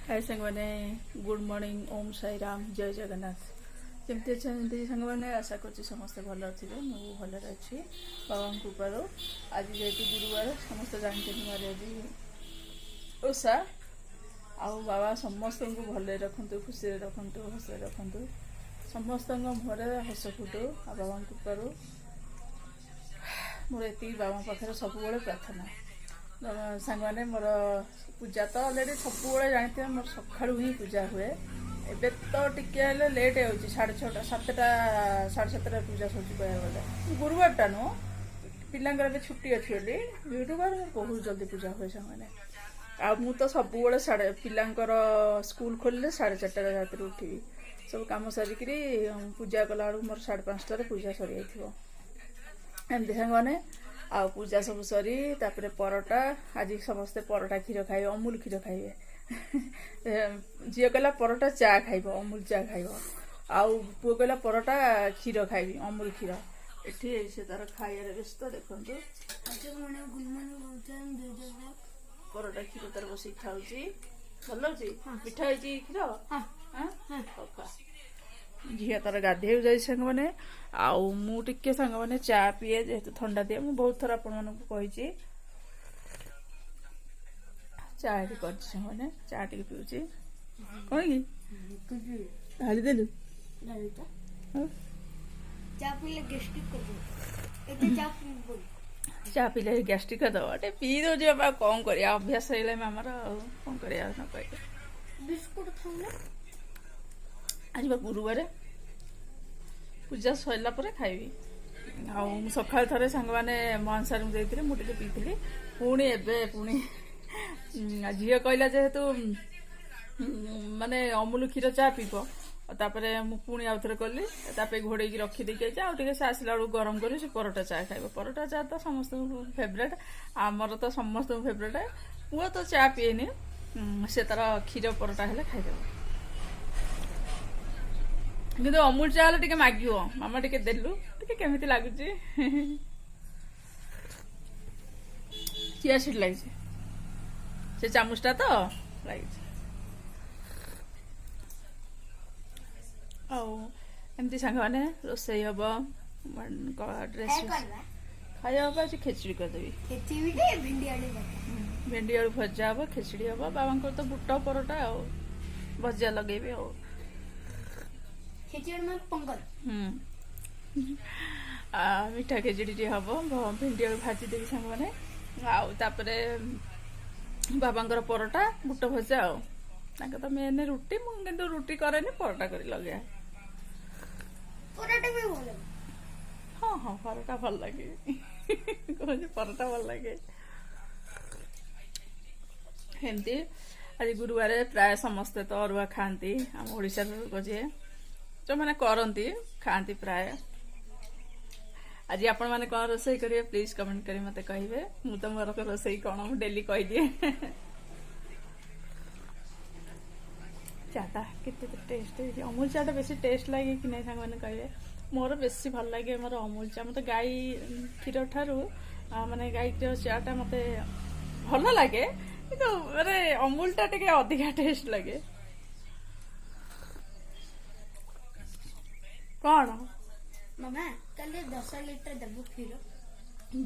हाय सांग मैंने good morning ओम साई राम जय जगन्नाथ जमती अच्छा जमी सांग मैंने आशा कर समस्ते भल थे मुझे भल अच्छी बाबा कृपार आज जेहतु गुरुवार समस्त जानते आज ओषा आउ बाबा समस्त को भल रखु खुशी रखु हस रखु समस्त मुहर हस फुटू आ बाबा कृपार मोर ये बाबा पाखे सब प्रार्थना सांग मैंने मोर पूजा तो अलरेडी सब जानते मोर सका ही पूजा हुए एबे तो टिके लेट हो साढ़े 6टा 7टा 7:30 पूजा सर कह गले गुरुवार टा नुह पिलांकर छुट्टी अच्छी बोली गुरुवार बहुत जल्दी पूजा हुए सामने आ मु तो सब साढ़े पिलांकर स्कूल खोलिले 4:30 रात उठी सब कम सारिक पूजा कला मोर 5:30 पूजा सरी एमती सांगने आ पूजा सब सरी तापरे परोटा आज समस्ते परोटा क्षीर खाइबे अमूल क्षीर खाइबे झील कहला परोटा चा खाइब अमूल चा खाइब आउ पुओ कहला परोटा क्षीर खाइबी अमूल क्षीर एठी से तार खाइबार व्यस्त देखंतु परोटा क्षीर तार बसी खाउची भल होची मिठा होची क्षीर हां झील तार गाधे जाई संग माने आउ मु टिके संग माने चा पिए जेहेतु ठंडा दिए मु बहुत थर आपण मानक कहिची चा कर मैंने चा टी पीऊँ कौन कि ढाली देलु चा पीले गैस्ट्रिक करदे पी दे कौन कर अभ्यास आमर कौन कर आज गुरुवार पूजा सरला खाइबी आउ सका थे सांग मैंने मोहन सार को मुझे पीती पुणी एवं पुणी झील कहला जेहेतु माने अमूल क्षीर चा पीब तापरे मु पुणी आउ थे कली तापर घोड़े रखीदे आगे से आसला बेलू गरम कर परोटा चा खाइब परोटा चा तो समस्त फेवरेट आमर तो समस्त फेवरेट पुओ तो चा पीएनि से तार क्षीर परोटा हेले खाइदेव किंतु अमूल चा टे मागिव मामा टे देलु टे केमिति लगुच चिया सीड लगी से चामुचटा तो लगी आमती सांग मैंने रोसई हम ड्रेस खाया आज खेचड़ी करदेवी भेंडी आलू भजा हम खेचड़ी हम बाबा तो बुट परोटा भजा लगे मीठा खेचड़ी हम भेंडी आलू भाजी देवी सांग मैंने आउे बाबांकर परोटा बुट भजा तो मेन रुटी मुझे रुटी करे परोटा कर लगे हाँ हाँ परोटा भल लगे परोटा भल लगे एमती आज गुरुवार प्राय समस्ते तो अरुआ खाती आम ओडिशा लोक जे जो मैंने करती खाती प्राय आज आपण मैंने कौन रोसई करेंगे प्लीज कमेंट करी मते कहिबे मु तो मोर रोसई कौन मु डेली कहि दिए चाटा कितने तो टेस्ट है अमूल चाटा बेसी टेस्ट लगे कि नहीं सांग मैंने कहे मोर बेसी भल लगे मोर अमूल चा मत गाई क्षीर ठारू माने गाई क्षीर चाटा मत भल लगे कि अरे अमूल टा टे अधिका टेस्ट लगे कौन मामा कल 10 लिटर देबु क्षीर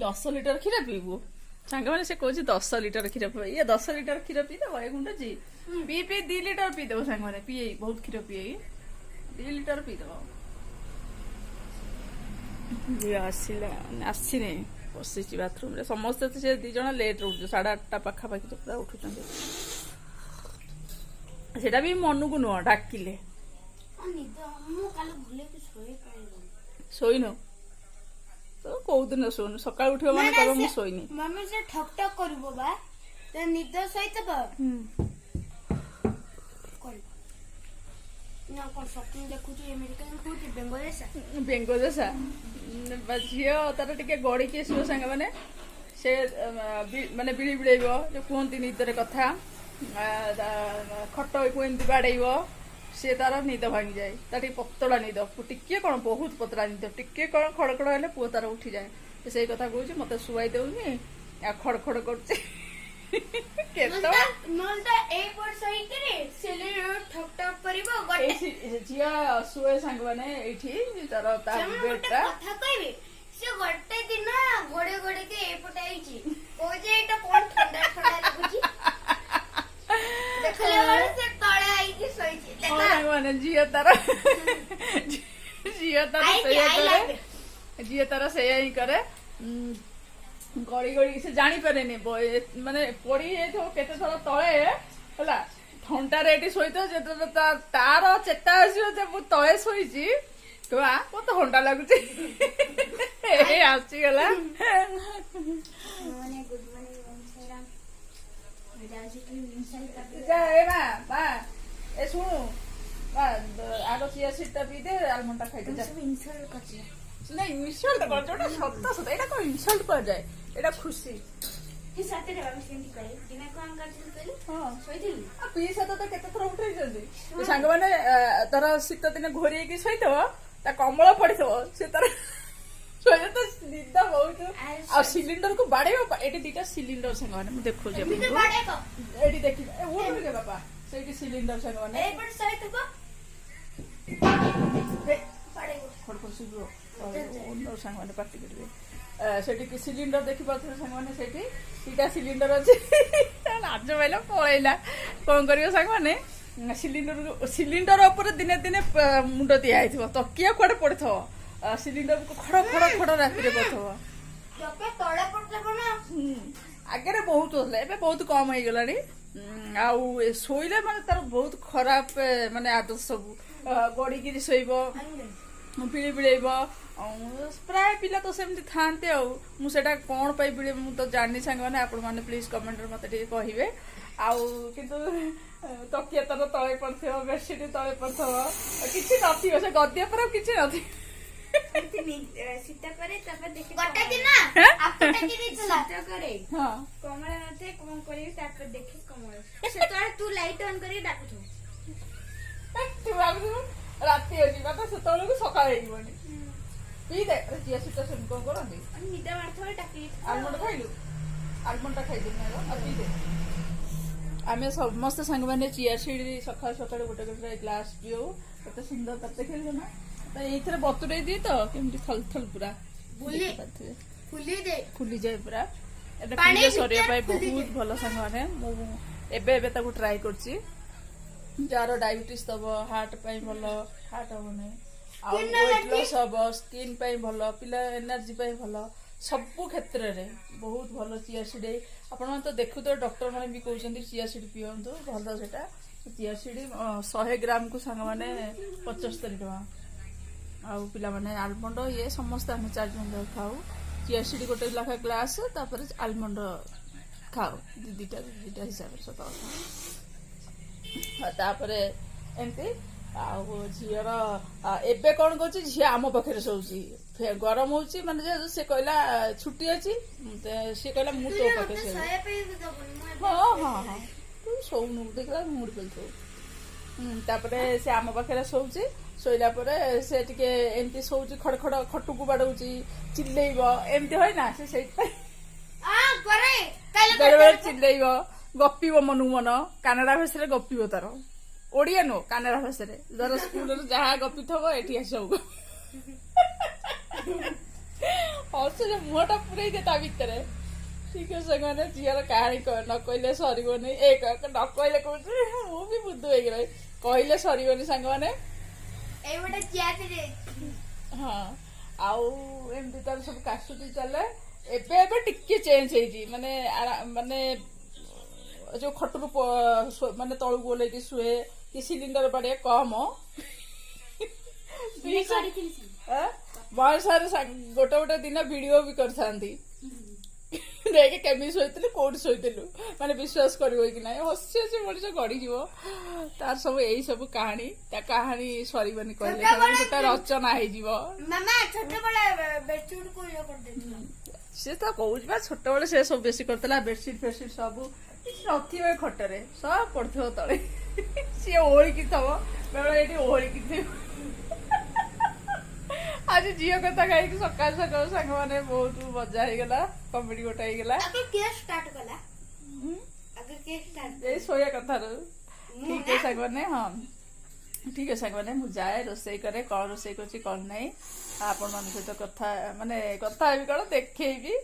10 लिटर क्षीर पीबू सांग मैंने से कह 10 लिटर क्षीर पी ये 10 लिटर क्षीर पीदेव ये गुंडा जी पी 2 लिटर पीदेव सांग मैंने पी बहुत क्षीर पी 2 लिटर पीदेव ये आसने बसी बाथरूम रे समस्त से 2 जन लेट उठु 8:30 पाखापाखि तो पूरा उठुं सेटा भी मन को नुह डाकिले शोन तो कौ दिन शोन सका उठ मैंने कह मुझे शोनी मम्मी से ठक ठक करबो बा ते निद सहित बा ना कोन सपन देखु जे अमेरिकन को जे बेंगो जैसा झील तार टिके गड़ी के शो सांग मैंने से माने बिड़ी बिड़ेब जो कहती निदर कथा खट को एमती बाड़ेब सी तार निद भांगी जाए तार पतला निद टिके कौन बहुत पतला निद टिके कौन खड़खड़ हेल्ले पुओ तार उठी जाए से कथा कह मत शुआई दौनी खड़खड़ कर କରିବ ଗୋଟେ ଝିଅ ଶୁଏ ସାଙ୍ଗମାନେ ଏଇଠି ତାର ତା ବେଡଟା କଥା କହିବି ସେ ଗୋଟେ ଦିନ ଘୋଡେଇକି ଏପଟେ ଆଇଛି କହୁଛି ଏଇଟା କଣ ଥଣ୍ଡା ଥଣ୍ଡା ଲାଗୁଛି ଦେଖିଲା ବେଳେ ସେ ତଳେ ଆଇକି ଶୋଇଛି ସାଙ୍ଗମାନେ ଝିଅ ତାର ସେଇଆ ହିଁ କରେ ଗଳି ଗଳି ସେ ଜାଣିପାରେନି ମାନେ ପଡି ଯାଇଥିବ କେତେ ଥର ତଳେ ହେଲା ଥଣ୍ଡାରେ ଏଠି ଶୋଇଥିବ ଯେତେବେଳେ ତାର ଚେତା ଆସିବ ଯେ ମୁଁ ତଳେ ଶୋଇଛି ମତେ ଥଣ୍ଡା ଲାଗୁଛି ଆସିଗଲା ଏ ଶୁଣୁ ଆଗ ଚିଆ ସିଡ୍ଟା ପିଇଦେ ଆଲମଣ୍ଡ ଟା ଖାଇଦେ ନାଇଁ ଇନସଲ୍ଟ କର ଯୋଉଟା ସତ ସତ ଏଇଟା କଣ ଇନସଲ୍ଟ କରାଯାଏ ଏଇଟା ଖୁସି ପିଇସା ତ କେତେ ଥର ଉଠେଇଛନ୍ତି ସାଙ୍ଗମାନେ ତାର ଶୀତ ଦିନେ ଘୋରେଇକି ଶୋଇଥିବ ତା କମଳ ପଡିଥିବ ସେ ତାର ଶୋଇବ ତ ନିଦ ବହୁତ ଆଉ ସିଲିଣ୍ଡର କୁ ବାଡେଇବ ଏଠି ଦିଟା ସିଲିଣ୍ଡର ସାଙ୍ଗମାନେ ମୁଁ ଦେଖୁଛି ଏଠି ଦେଖିବେ ବାପା ସେଇଠି ସିଲିଣ୍ଡର ସାଙ୍ଗମାନେ ସାଙ୍ଗମାନେ ପାର୍ଟି କରିବେ ସେଠି ସିଲିଣ୍ଡର ଦେଖିପାରୁଥିବେ ସାଙ୍ଗମାନେ ସେଇଠି ଦିଟା ସିଲିଣ୍ଡର ଅଛି ଲାଜ ପାଇଲା ପଳେଇଲା କଣ କରିବ ସାଙ୍ଗମାନେ ସିଲିଣ୍ଡର ଉପରେ ଦିନେ ଦିନେ ମୁଣ୍ଡ ଦିଆ ହେଇଥିବ ତକିଆ କୁଆଡେ ପଡିଥିବ ସିଲିଣ୍ଡରକୁ ଖଡ ଖଡ ଖଡ ରାତିରେ ପଡିଥିବ ଆଗରେ ବହୁତ ହଉଥିଲା ଏବେ ବହୁତ କମ ହେଇଗଲାଣି ଆଉ ଶୋଇଲେ ମାନେ ତାର ବହୁତ ଖରାପ ମାନେ ଆଦତ ସବୁ ଗଡିକିରି ଶୋଇବ ବିଳି ବିଳେଇବ ପ୍ରାୟ ପିଲା ତ ସେମିତି ଥାଆନ୍ତି ଆଉ ମୁଁ ସେଟା କଣ ପାଇଁ ବିଳେ ମୁଁ ତ ଜାଣିନି ସାଙ୍ଗମାନେ ଆପଣ ମାନେ ପ୍ଲିଜ କମେଣ୍ଟରେ ମତେ ଟିକେ କହିବେ ଆଉ କିନ୍ତୁ ତକିଆ ତାର ତଳେ ପଡିଥିବ ବେଡସିଟ୍ ତଳେ ପଡିଥିବ କିଛି ନଥିବ ସେ ଗଦିଆ ପରେ ଆଉ କିଛି ନଥିବ ଶୀତ ପରେ ତାପରେ ଦେଖି କମଳା ନଥାଏ କଣ କରିବି ତାପରେ ଦେଖି କମଳା ସେତେବେଳେ ତୁ ଲାଇଟ୍ ଅନ୍ କରିକି ଡାକୁଥିବୁ ରାତି ଅଛି ବାପା ସେତେବେଳକୁ ସକାଳ ହେଇଯିବନି ପିଇଦେ ଚିଆ ସିଡ୍ଟା ସେମିତି କଣ କରନ୍ତି ନିଦ ମାରୁଥିବ ଡାକି ଆଲମଣ୍ଡ ଖାଇଲୁ ଆଲମଣ୍ଡ ଖାଇଦେବୁ ଆଉ ପିଇଦେ ଆମେ ସମସ୍ତେ ସାଙ୍ଗମାନେ ଚିଆ ସିଡ୍ ସକାଳୁ ସକାଳୁ ଗୋଟେ ଗୋଟେ ଗ୍ଲାସ ପିଉ କେତେ ସୁନ୍ଦର ତାତେ ଖେଳିବ ନା ଏଇଥିରେ ବତୁରେଇ ଦିଏ ତ କେମିତି ଥଲ ଥଲ ପୁରା ଫୁଲିଯାଏ ପୁରା ଏଟା ପିଇବା ଶରୀର ପାଇଁ ବହୁତ ଭଲ ସାଙ୍ଗମାନେ ମୁଁ ଏବେ ଏବେ ତାକୁ ଟ୍ରାଏ କରୁଛି ଯାହାର ଡାଇବେଟିସ୍ ଦବ ହାର୍ଟ ପାଇଁ ଭଲ ହାର୍ଟ ହବନି ଆଉ ୱେଟ୍ ଲସ୍ ହବ ସ୍କିନ୍ ପାଇଁ ଭଲ ପିଲା ଏନର୍ଜି ପାଇଁ ଭଲ ସବୁ କ୍ଷେତ୍ରରେ ବହୁତ ଭଲ ଚିଆ ସିଡ୍ ଆପଣମାନେ ତ ଦେଖୁଥିବେ ଡକ୍ଟର ମାନେ ବି କହୁଛନ୍ତି ଚିଆ ସିଡ୍ ପିଅନ୍ତୁ ଭଲ ସେଟା ଚିଆ ସିଡ୍ 100 ଗ୍ରାମକୁ ସାଙ୍ଗମାନେ 75 ଟଙ୍କା ଆଉ ପିଲାମାନେ ଆଲମଣ୍ଡ ସମସ୍ତେ ଆମେ 4 ଜଣ ଖାଉ ଚିଆ ସିଡ୍ ଗୋଟେ ଲେଖା ଗ୍ଲାସ ତାପରେ ଆଲମଣ୍ଡ ଖାଉ ଦିଟା ହିସାବରେ ସତ କଥା ତାପରେ ଏମିତି ଆଉ ଝିଅର ଏବେ କଣ କରୁଛି ଝିଅ ଆମ ପାଖରେ ଶୋଉଛି ଗରମ ହଉଛି ମାନେ ସେ କହିଲା ଛୁଟି ଅଛି ସେ କହିଲା ମୁଁ ତୋ ପାଖରେ ହଁ ତୁ ଶୋଉନୁ ଦେଖିଲା ମୁଡି ପେଲଥିବୁ ତାପରେ ସେ ଆମ ପାଖରେ ଶୋଉଛି ଶୋଇଲା ପରେ ସେ ଟିକେ ଏମିତି ଶୋଉଛି ଖଡ ଖଡ ଖଟୁକୁ ବାଡଉଛି ଚିଲେଇବ ଏମିତି ହୁଏ ନା ସେ ସେଇଥିପାଇଁ ବେଳେ ବେଳେ ଚିଲେଇବ ଗପିବ ମନକୁ ମନ କାନାଡା ଭାଷାରେ ଗପିବ ତାର ଓଡିଆ ନୁହଁ କାନାଡା ଭାଷାରେ ଧର ସ୍କୁଲରେ ଯାହା ଗପିଥିବ ଏଠି ଆସିବ ମୁହଁ ଟା ପୁରେଇ ଦେ ତା ଭିତରେ ଠିକ ଅଛି ସାଙ୍ଗମାନେ ଝିଅର କାହାଣୀ ନ କହିଲେ ସରିବନି ନ କହିଲେ କହୁଛି ମୁଁ ବି ବୁଦ୍ଧୁ ହେଇକି ରହି କହିଲେ ସରିବନି ସାଙ୍ଗମାନେ ହଁ ଆଉ ଏମିତି ତାର ସବୁ କାଶୁଟି ଚାଲେ ଏବେ ଏବେ ଟିକେ ଚେଞ୍ଜ ହେଇଛି ମାନେ ଯୋଉ ଖଟରୁ ମାନେ ତଳକୁ ଓହ୍ଲେଇକି ଶୁଏ କି ସିଲିଣ୍ଡର ବାଡିଆ କମ ବୟସରେ ଗୋଟେ ଗୋଟେ ଦିନ ଭିଡିଓ ବି କରିଥାନ୍ତି ଦେଖେ କେମିତି ଶୋଇଥିଲୁ କୋଉଠି ଶୋଇଥିଲୁ ମାନେ ବିଶ୍ୱାସ କରିବ କି ନାହିଁ ହସି ହସି ମଣିଷ ଗଡିଯିବ ତାର ସବୁ ଏଇ ସବୁ କାହାଣୀ ତା କାହାଣୀ ସରିବନି କହିଲେ ସେଟା ରଚନା ହେଇଯିବ ସେ ତ କହୁଛି ବା ଛୋଟବେଳେ ସେ ସବୁ ବେଶୀ କରିଥିଲା ବେଡସିଟ୍ ଫେଡସିଟ୍ ସବୁ କିଛି ନଥିବ ଖଟରେ ସବୁ ପଡିଥିବ ତଳେ ସିଏ ଓହଳିକି ଥବ ବେଳେ ଏଠି ଓହଳିକି ଥିବ ଆଜି ଝିଅ କଥା ଖାଇକି ସକାଳୁ ସକାଳୁ ସାଙ୍ଗମାନେ ବହୁତ ମଜା ହେଇଗଲା କମେଡି ଗୋଟେ ହେଇଗଲା ଏଇ ଶୋଇବା କଥାରୁ ଠିକ ସାଙ୍ଗମାନେ ହଁ ठीक है सांगने मुझे जाए रोसई करे कौन रोसई कर कौन ना आपण मान सहित कथा माने कथा कौन देखी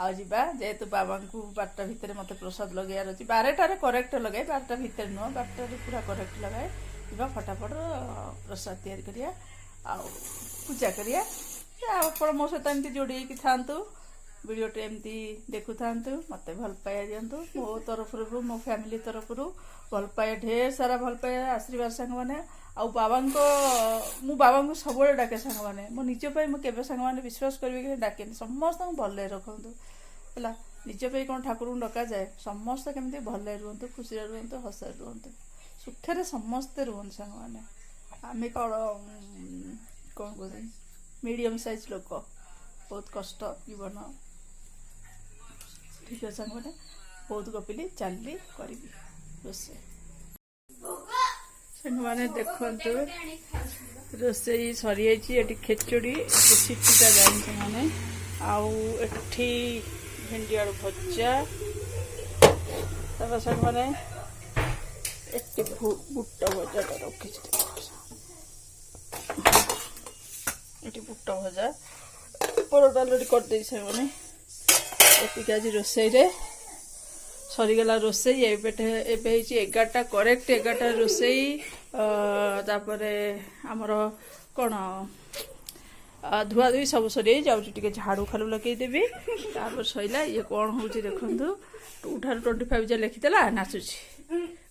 आवा जेहेतु बाबा को 12टा भितर मत प्रसाद लगार अच्छी 12टार करेक्ट लगे 12टा भितर नुह 12टार पूरा करेक्ट लगाए जा फटाफट प्रसाद तैयारी करिया पूजा करिया आप मो सहित एमती जोड़ी था वीडियोटे एमती देखु था मत भल पाया दिंतु मो तरफ मो फैमिली तरफ भल पाए ढेर सारा भल पाए आशीर्वाद सांग मैंने आउ बाबा मु बाबा को सब डाके सांग मैंने मो निज केवे सांग मैंने विश्वास करेंगे डाके समस्त भल रखु है निज कौन ठाकुर को डक जाए समस्त केमती भल रुहतु खुशी रुहतु हस रुहतु सुखे समस्ते रुहतु सांग मैंने आम कौन कह मीडियम साइज लोक बहुत कष्ट जीवन ठीक है सांग मैंने बहुत गपिली चलि करी रोसे सांग मैंने देखते रोसे सरी जाइए खेचुड़ी सीटीटा जानी मैंने आठी भेंडी आलू भजा तक सांग मैंने बुट भजा रखी बुट भजा परोटा अलरेडी करदे सांग मैंने आज रोसई रे सरीगला रोसई एबे 11टा करेक्ट 11टा रोसई तापर आमर कौन धुआ धुई सब सरी जाऊँगी झाड़ू खालू लगेदेवी तापर सैला ये कौन हूँ देखु 225 जा लिखिदेला नाचुची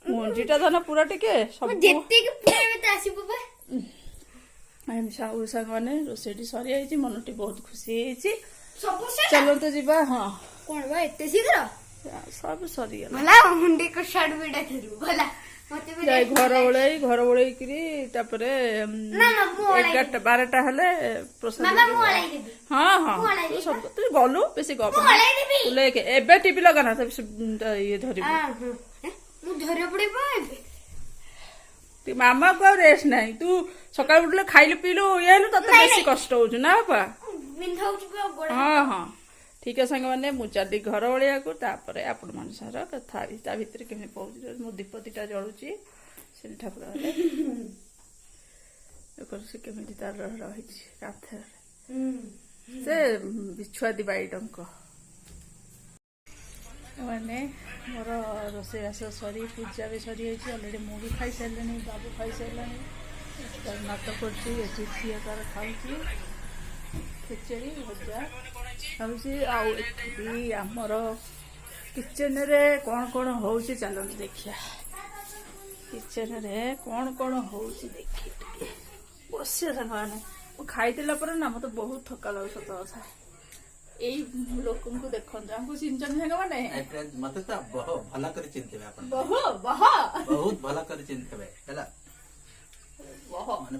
मुंजीटा धन पूरा टिके सब सांग मैंने रोसई सरी मन टी बहुत खुशी चलते जीवा हाँ कौन बा एते शीघ्र सब सरी भला हुंडी को शर्ट बेटा थरू भला मते भी जाय घर ओळै करी तापरे 11टा 12टा हले प्रसाद मामा मु ओळाई देबी हां हां तू सब तू गलु बेसी गप तू लेके एबे टीवी लगाना तब ये धरिबू हां मु धरे पड़े बा तू मामा को रेस्ट नहीं तू सकाळ उठले खाइलु पीलु येलु तते बेसी कष्ट होजु ना बापा हाँ हाँ ठीक है सांग मैंने मुझे चली घर ओलिया को तापर आपण मान सारा कथा ता भितर केमी पहुँच मो दीप दीटा जलुची से ठाकुर से केमी तार रही काथर से बिछुआदी बाईडंक मैंने मोर रोसईबास सरी पूजा भी सरी अलरेडी मु भी खाई सारे बाबू खाई सारे नाट कर तार खाऊँ खिचड़ी भजा खाऊँ आमर किचेन रे कौन कौन हो चलते देखिया किचेन रे कौन कौन हो देखी बस साने खाई ना मत बहुत थका लगे सत कथा यही लोक देखते हमको चिंचन सांग मैंने मत तो भल कर चिंतबे आपण बहुत भल कर चिंतबे हैला माने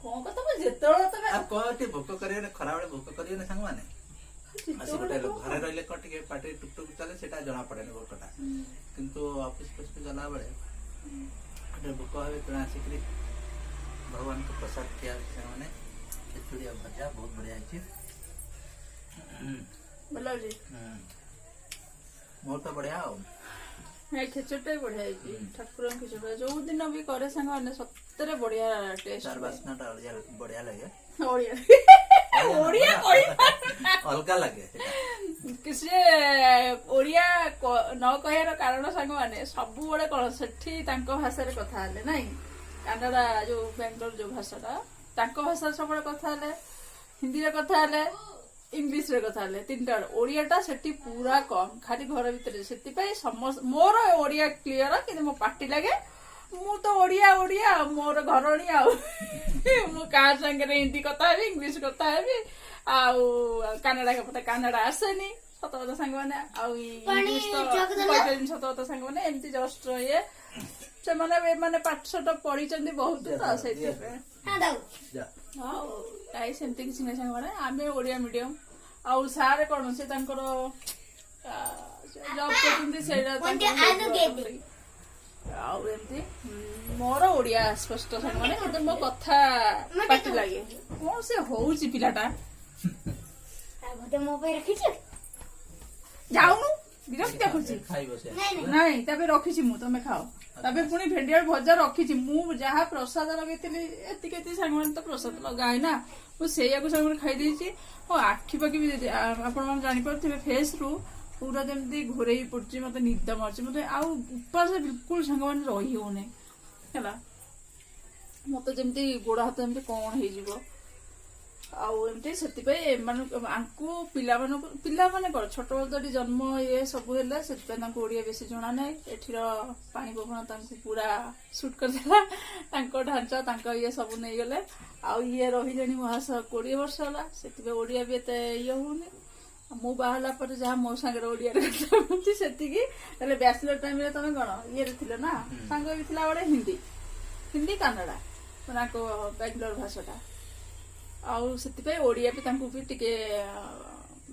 कौन कथा को जेतोळ तबे आ कोटी भोक करियो ने खरा बेले भोक करियो ने सांग माने आसी गोटे लोग घरे रहले कटी के पाटी टुक टुक चले सेटा जणा पड़े ने भोकटा किंतु ऑफिस पे गला बेले अरे भोक हवे तो आसी करी भगवान को प्रसाद किया माने खिचड़ी और भजा बहुत बढ़िया है बोलो जी मोर तो बढ़िया हो खिचड़ी बढ़िया ठाकुर खिचड़ी जो दिन भी करे सांग मैंने सतरे बढ़िया टेस्ट तार बास्नाटा बढ़िया लगे ओडिया अलगा लगे किसी ओडिया न कहर कारण सांग मैंने सब बड़े कौन से भाषा कथा हेले नाई कानाडा जो बेंगलोर जो भाषाटा भाषा सब कथा हिंदी रे कथा हेले इंग्लिश रे कथा हेले तीनटा ओडियाटा सेठी पूरा कम खाली घर भीतर से समस्त मोर ओडिया क्लियर कि मो पार्टी लगे मु तो ओडिया ओडिया मोर घरणी मु कार संगे हिंदी कथा हेबी इंग्लिश कथा हेबी कानाडा के कानाडा आसेनी सत कथा सांग मैंने इंग्लिश तो सत कथा सांग मैंने एमती जस्ट ये से माने पाठ साठ पढ़ी बहुत तो से सेमती किसी नहीं सांग मैंने आम ओडिया मीडियम आउ सारे कौन से जॉब करते आमती मोर ओडिया स्पष्ट सांग मैंने मो कथा पाटी लगे कौन से हूँ पिलाटा जाऊनु ବିରକ୍ତ କରୁଛି ଖାଇବ ସେ ନାଇଁ ତାପରେ ରଖିଛି ମୁଁ ତମେ ଖାଅ ତାପରେ ପୁଣି ଭେଣ୍ଡି ଆଳୁ ଭଜା ରଖିଛି ମୁଁ ଯାହା ପ୍ରସାଦ ଲଗେଇଥିଲି ଏତିକି ଏତିକି ସାଙ୍ଗମାନେ ତ ପ୍ରସାଦ ଲଗାଏ ନା ମୁଁ ସେଇଆକୁ ସାଙ୍ଗମାନେ ଖାଇଦେଇଛି ଆଉ ଆଖି ପାଖି ବି ଆପଣ ମାନେ ଜାଣିପାରୁଥିବେ ଫେସ୍ ରୁ ପୁରା ଯେମିତି ଘୋରେଇ ପଡୁଛି ମତେ ନିଦ ମାରୁଛି ମତେ ଆଉ ଉପାସ ବିଲକୁଲ ସାଙ୍ଗମାନେ ରହି ହଉନି ହେଲା ମତେ ଯେମିତି ଗୋଡ ହାତ ଏମିତି କଣ ହେଇଯିବ ଆଉ ଏମିତି ସେଥିପାଇଁ ଆଙ୍କୁ ପିଲାମାନେ କଣ ଛୋଟବେଳୁ ତ ଏଠି ଜନ୍ମ ଇଏ ସବୁ ହେଲା ସେଥିପାଇଁ ତାଙ୍କୁ ଓଡିଆ ବେଶୀ ଜଣା ନାହିଁ ଏଠିର ପାଣି ପବନ ତାଙ୍କୁ ପୁରା ସୁଟ କରିଦେଲା ତାଙ୍କ ଢାଞ୍ଚା ତାଙ୍କ ଇଏ ସବୁ ନେଇଗଲେ ଆଉ ଇଏ ରହିଲେଣି ମହାଶୟ 20 ବର୍ଷ ହେଲା ସେଥିପାଇଁ ଓଡିଆ ବି ଏତେ ଇଏ ହଉନି ମୁଁ ବାହାରିଲା ପରେ ଯାହା ମୋ ସାଙ୍ଗରେ ଓଡିଆରେ କଥା ହଉଛି ସେତିକି ହେଲେ ବ୍ୟାଚଲର ଟାଇମରେ ତମେ କଣ ଇଏରେ ଥିଲ ନା ସାଙ୍ଗ ବି ଥିଲା ବେଳେ ହିନ୍ଦୀ କାନାଡା ତାଙ୍କ ବାଙ୍ଗଲୋର ଭାଷାଟା ଆଉ ସେଥିପାଇଁ ଓଡିଆ ବି ତାଙ୍କୁ ବି ଟିକେ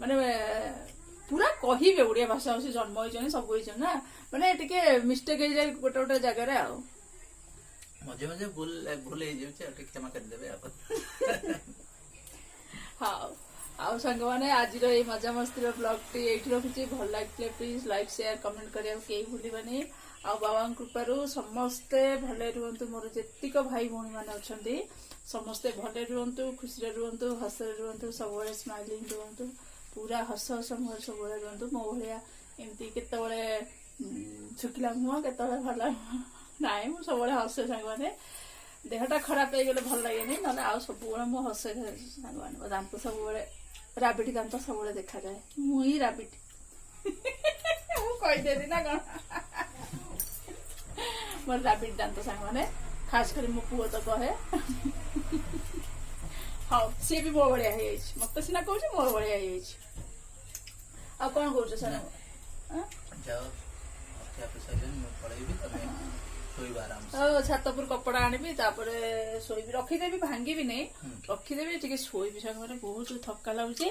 ମାନେ ପୁରା କହିବେ ଓଡିଆ ଭାଷା ହଉଛି ଜନ୍ମ ହେଇଛନ୍ତି ସବୁ ହେଇଛନ୍ତି ନା ମାନେ ଟିକେ ମିଷ୍ଟେକ୍ ହେଇଯାଏ ଗୋଟେ ଗୋଟେ ଜାଗାରେ ଆଉ ମଝେ ମଝେ ଭୁଲ ହେଇଯାଉଛି ଆଉ ଟିକେ କ୍ଷମା କରିଦେବେ ଆଉ ହଉ ଆଉ ସାଙ୍ଗମାନେ ଆଜିର ଏଇ ମଜାମସ୍ତିର ବ୍ଲଗଟି ଏଇଠି ରଖୁଛି ଭଲ ଲାଗିଥିଲେ ପ୍ଲିଜ ଲାଇକ୍ ସେୟାର କମେଣ୍ଟ କରିବାକୁ କେହି ଭୁଲିବନି ଆଉ ବାବାଙ୍କ କୃପାରୁ ସମସ୍ତେ ଭଲରେ ରୁହନ୍ତୁ ମୋର ଯେତିକ ଭାଇ ଭଉଣୀ ମାନେ ଅଛନ୍ତି ସମସ୍ତେ ଭଲରେ ରୁହନ୍ତୁ ଖୁସିରେ ରୁହନ୍ତୁ ହସରେ ରୁହନ୍ତୁ ସବୁବେଳେ ସ୍ମାଇଲିଂ ରୁହନ୍ତୁ ପୁରା ହସ ମୁହଁରେ ସବୁବେଳେ ରୁହନ୍ତୁ ମୋ ଭଳିଆ ଏମିତି କେତେବେଳେ ଶୁଖିଲା ମୁହଁ କେତେବେଳେ ଭଲ ନାଇଁ ମୁଁ ସବୁବେଳେ ହସେ ସାଙ୍ଗମାନେ ଦେହଟା ଖରାପ ହେଇଗଲେ ଭଲ ଲାଗେନି ନହେଲେ ଆଉ ସବୁବେଳେ ମୁଁ ହସେ ସାଙ୍ଗମାନେ ମୋ ଦାନ୍ତ ସବୁବେଳେ ରାବିଡି ଦାନ୍ତ ସବୁବେଳେ ଦେଖାଯାଏ ମୁଁ ହିଁ ରାବିଡି ମୁଁ କହିଦେଲି ନା କଣ ମୋର ରାବିଡି ଦାନ୍ତ ସାଙ୍ଗମାନେ ଖାସ କରି ମୋ ପୁଅ ତ କହେ ହଉ ସିଏ ବି ମୋ ଭଳିଆ ହେଇଯାଇଛି ମତେ ସିନା କହୁଛି ମୋର ଭଳିଆ ହେଇଯାଇଛି ଆଉ କଣ କହୁଛ ସାର୍ ଛାତ ଉପରୁ କପଡା ଆଣିବି ତାପରେ ଶୋଇବି ରଖିଦେବି ଭାଙ୍ଗିବି ନାଇଁ ରଖିଦେବି ଟିକେ ଶୋଇବି ସାଙ୍ଗମାନେ ବହୁତ ଥକା ଲାଗୁଛି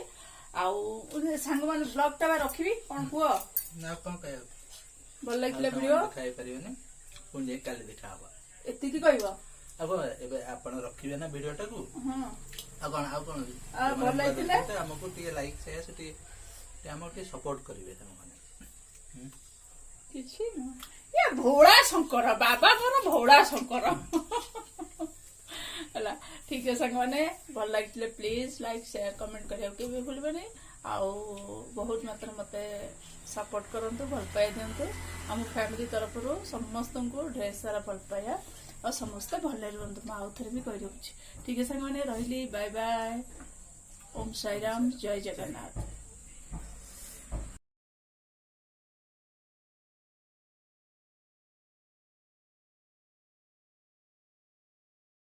ଆଉ ସାଙ୍ଗମାନେ ବ୍ଲଗ ଟା ରଖିବି କଣ କୁହ ଭଲ ଲାଗିଥିଲା ଭିଡିଓ ଖାଇପାରିବେନି ପୁଣି ଯାଇ କାଲି ଦେଖା ହବ ଏତିକି କହିବ अब एबे आपण रखिबे ना वीडियो टाकू आ कोन ଭଲ ଲାଗିଥିଲା हमको टिके लाइक शेयर से टिके सपोर्ट करिवे तम माने किछि न ये भोळा शंकर बाबा मोर भोळा शंकर हला ठीक है संग माने भल लागिले प्लीज लाइक शेयर कमेंट करियो के भी भूलबे आउ बहुत मात्र मते सपोर्ट करंतु भल पाए देंतु हम फैमिली तरफ रो समस्त को ढेर सारा भल पाया और समस्त भले रुहतु मैं आउ थे भी कही रखुच्छी ठीक है संग मैंने रही बाय बाय ओम साई राम जय जगन्नाथ।